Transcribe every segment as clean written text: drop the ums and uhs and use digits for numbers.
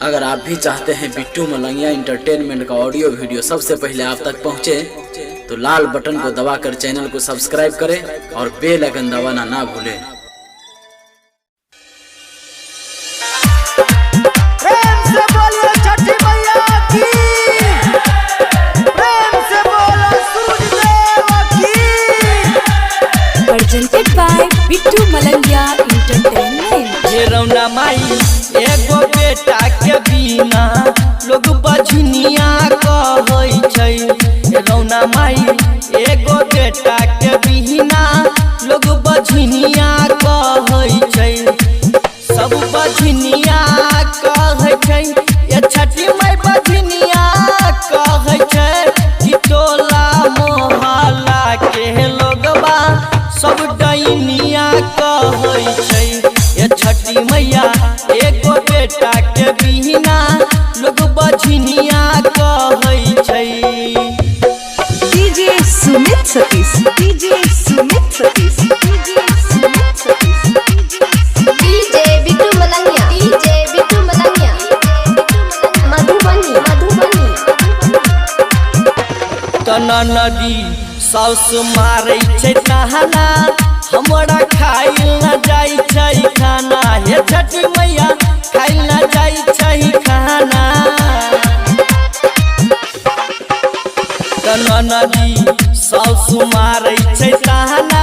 अगर आप भी चाहते हैं बिट्टू मलंगिया इंटरटेनमेंट का ऑडियो वीडियो सबसे पहले आप तक पहुंचे, तो लाल बटन को दबाकर चैनल को सब्सक्राइब करें और बेल आइकन दबाना ना भूलें। प्रेम से बोलो छठी मैया की, प्रेम से बोलो सूरज देव की। Presented by Bittu Malangia Entertainment। ये रौना माई एगो बेटा के बिना लोग बजनिया कहै छै। ये रौना माई एगो बेटा के बिना लोग बजनिया कहै छै। सब बजनिया कहै छै, ये छठी माई बजनिया कहै छै। कि टोला मोहल्ला के लोगबा सब डैनिया कहै छै। ये छठी मैया एगो बेटा के बिना लोग बजनिया कहै छै। DJ Sumit Satish, DJ Sumit Satish, DJ Sumit Satish, DJ Bittu Malangia, DJ Bittu Malangia, Madhubani, Madhubani। तना नदी साउस मारै छै तहना, हमरा खाइल न जाइ छै खाना। हे छठी मैया खाइल न जाइ छै खाना। तना नदी साउस मारै छै तहना,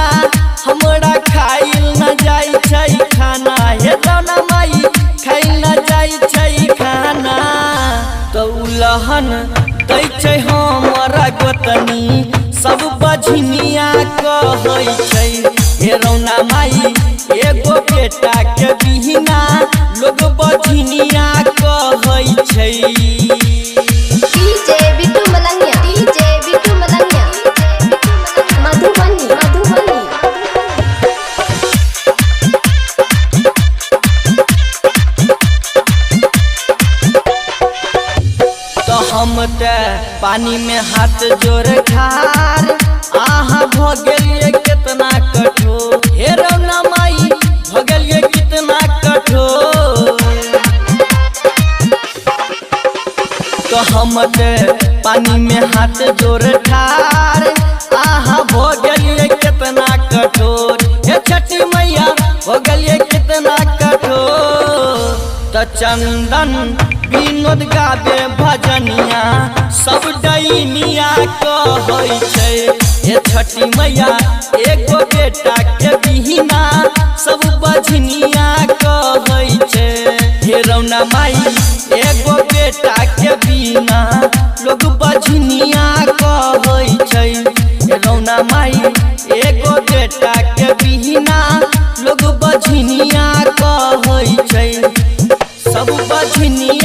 हमरा खाइल न जाइ छै खाना। हे तना माई खाइल न जाइ छै खाना। तो उलहन दै छै हमरा गोतनी सब बजनिया कहै छै। हे रौना माई एगो बेटा के बिना लोग बजनिया कहै छै। DJ Bittu Malangia, DJ Bittu Malangia, Madhubani, Madhubani। तो हम ते पानी में हाथ जोड़ ठार, आहा भ गेलिए कितना कठोर। हे रौना माई भ गेलिए कितना कठोर। तो हम ते पानी में हाथ जोड़ ठार, आहा भ गेलिए कितना कठोर। हे छठी मैया हो गेलिए कितना कठोर। तो चंदन विनोद गावे भजनिया सब डैनिया कहै छै। हे छठी मैया एगो बेटा के बिना सब बजनिया कहै छै। हे रौना माई एगो बेटा के बिना लोग बजनिया कहै छै। हे रौना माई एगो बेटा के बिना लोग बजनिया कहै छै। सब बजनिया